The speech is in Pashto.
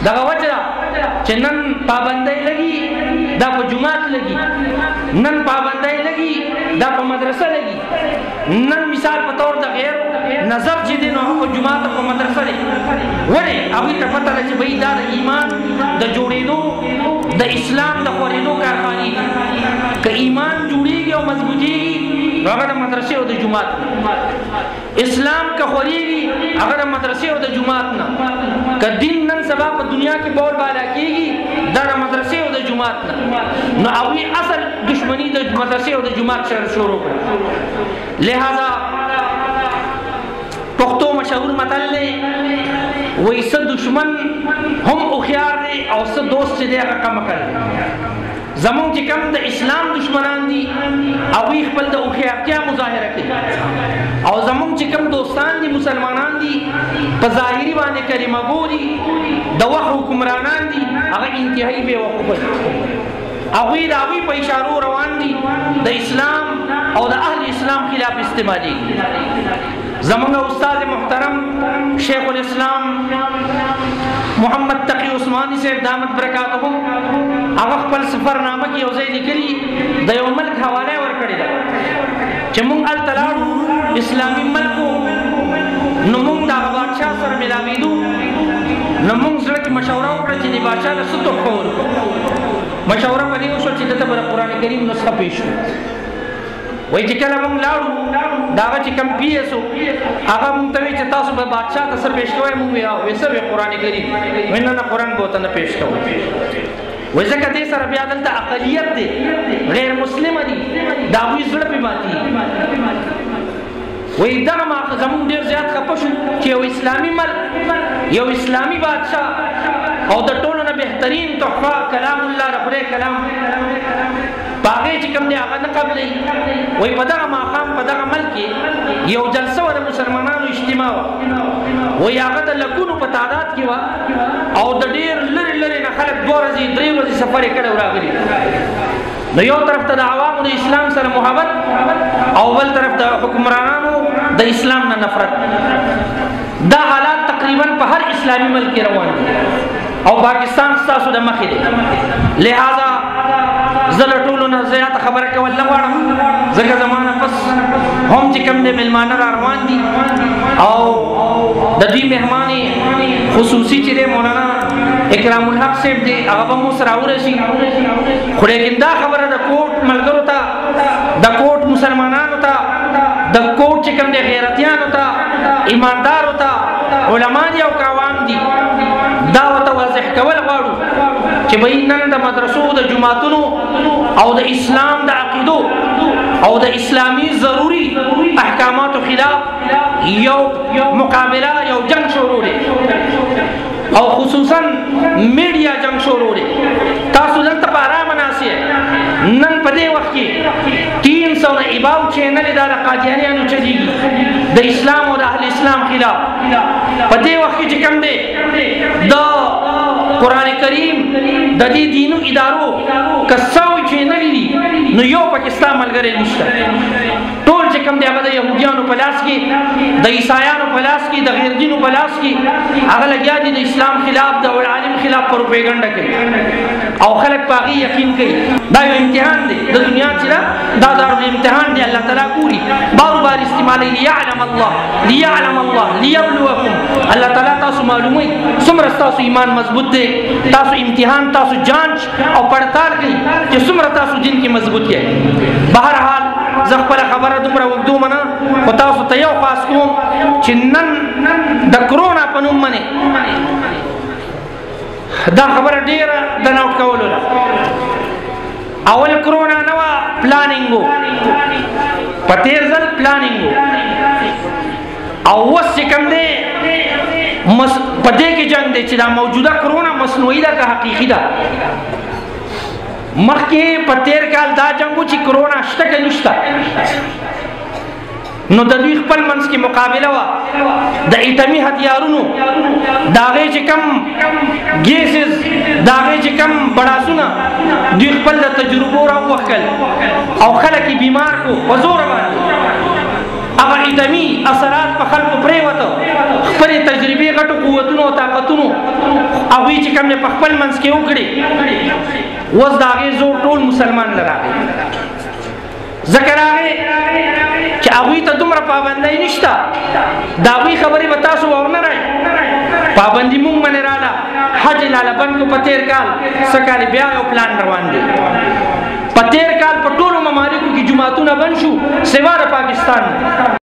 دغه وجه چې نن پابندۍ لګي دا په جماعت لګي، نن پابندۍ لګي دا په مدرسه لګي، نن مثال په تور د غیر نظر چې دی نو په جماعت او په مدرسه لګي. ولې هغوی ته پته ده چې بهي دا د ایمان د جوړېدو د اسلام د خورېدو کارخانې دي. که ایمان جوړېږي او مضبوطېږي نو هغه د مدرسې او د جماعت نه. اسلام که خورېږي هغه د مدرسې او د جماعت نه. که دین نن سبا په دنیا کې بول بالا کېږي دا د مدرسې او د جماعت نه. نو هغوی اصل دشمني د مدرسې او د جماعت سره شروع کړه. لہذا پښتو مشهور متل دی وایي څه دشمن هم هوښیار دی او څه دوست چې دی هغه کم عقل دی. زمونږ چې کوم د اسلام دشمنان دي هغوی خپل د هوښیارتیا مظاهره کوي، او زمونږ چې کوم دوستان دي مسلمانان دي په ظاهري باندې کلمه ګو دي، د وخت حکمرانان دي هغه انتهایي بېوقوفه دي. هغوی د هغوی په اشارو روان دي، د اسلام او د اهل اسلام خلاف استعمالېږي. زمونږ استاد محترم شیخ الاسلام محمد تقی عثماني صاحب دامت برکاتهم هغه خپل سفرنامه کې یو ځای لیکلي د یو ملک حواله ورکړې ده چې موږ هلته لاړو اسلامي ملک و، نو موږ د هغه بادشاه سره ملاوېدو، نو موږ زړه کې مشوره وکړه چې د بادشاه له څه تحفه ورکړو. مشوره په دې وشوه چې دته به د قرآن کریم نسخه پیش کړو. وایي چې کله موږ لاړو د هغه چې کوم پي ایس و هغه موږ ته وایي چې تاسو به بادشاه ته څه پیش کوئ؟ موږ وایي څه وایي قرآن کریم. وایي نه نه قرآن به ورته نه پیش کوو. وایي ځکه دې سره بیا دلته اقلیت دی، غیر مسلمه دي، د هغوی زړه پې ماتېږي. وایي دغه زمونږ ډېر زیات خفه شو چې یو اسلامي ملک، یو اسلامي بادشاه او د ټولو نه بهترین تحفه کلام الله د خدای کلام په هغې چې کوم دی هغه نه قبلوي. وایي په دغه ماښام په دغه ملک کې یو جلسه وه د مسلمانانو اجتماع وه. وایي هغه د لکونو په تعداد کې وه او د ډېر لرې لرې نه خلک 2 ورځې 3 ورځې سفر یې کړی و راغلي. نو یو طرف ته د عوامو د اسلام سره محبت او بل طرف د حکمرانانو د اسلام نه نفرت. دا حالات تقریبا په هر اسلامي ملک کې روان دي او پاکستان ستاسو د مخې دی. لہذا زه له ټولو نه زیاته خبره کول نه غواړم، ځکه زما نه پس هم چې کوم دی مېلمانه را روان دي او د دوی مهمان خصوصي چې دی مولانا اکرام الحق صاحب دی هغه به مو سره راورسي. خو لیکن دا خبره د کوټ ملګرو ته، د کوټ مسلمانانو ته، د کوټ چې کوم دی غیرتیانو ته، ایماندارو ته، علما دي او که عوام دي، دا ورته واضح کول غواړو چې بهي نن د مدرسو د جماعتونو او د اسلام د عقیدو او د اسلامي ضروري احکاماتو خلاف یو مقابله، یو جنگ شروع دی او خصوصا میډیا جنگ شروع دی. تاسو دلته په ارامه ناست یې. نن په دې وخت کې 300 نه اباو چینل دا د قادیانیانو چلیږي د اسلام او د اهل اسلام خلاف. په دې وخت کې چې کوم دی د قرآن کریم د دې دینو ادارو که 100 چینل دي نو یو پاکستان ملګری نشته. ټول چې کوم دی هغه د یهودیانو په لاس کې، د عیسایانو په لاس کې، د غیر دینو په لاس کې هغه لګیا دي د اسلام خلاف، د عالم خلاف پروپیګنډه کوي او خلک په هغې یقین کوي. دا یو امتحان دی د دنیا چې دا دارالامتحان دی. الله تعالی ګوري بار بار استعمالوي لیعلم الله لیبلوکم. الله تعالی تاسو معلوموي څومره ستاسو ایمان مضبوط دی، تاسو امتحان، تاسو جانچ او پړتال کوي چې څومره تاسو دین کې مضبوط یې. بهرحال زه خپله خبره دومره اوږدومه نه، خو تاسو ته یو خاص کوم چې نن د کرونا په نوم باندې دا خبره ډېره د نوټ کولو ده. اول کرونا نه وه، پلانینګ و، په تېر ځل پلانینګ و او اوس چې کوم دی په دې کې جنګ دی چې دا موجوده کرونا مصنوعي ده که حقیقي ده. مخکې په تېر کال دا جنګ و چې کرونا شته که نشته، نو د دوی خپل منځ کې مقابله وه د ایټمي هتیارونو، د هغې چې کوم ګیسز، د هغې چې کوم بړاسونه دوی خپل د تجربو راووښکل او خلک یې بیمار کړو په زوره باندې. هغه ادمي اثرات په خلکو پرېوته خپلې تجربې غټو قوتونو او طاقتونو هغوی چې کوم په خپل منځ کې وکړي اوس د هغې زور ټول مسلمان له راغی ځکه راغی چې هغوی ته دومره پابندۍ نشته د هغوی خبرې به تاسو ورنه رئ پابندي مونږ باندې راله حج لاله بند کو په تېر کال څه کال بیا یو پلان روان دی په تېر کال په ټولو ممالکو کې جوماتونه بند شو سوا د پاکستان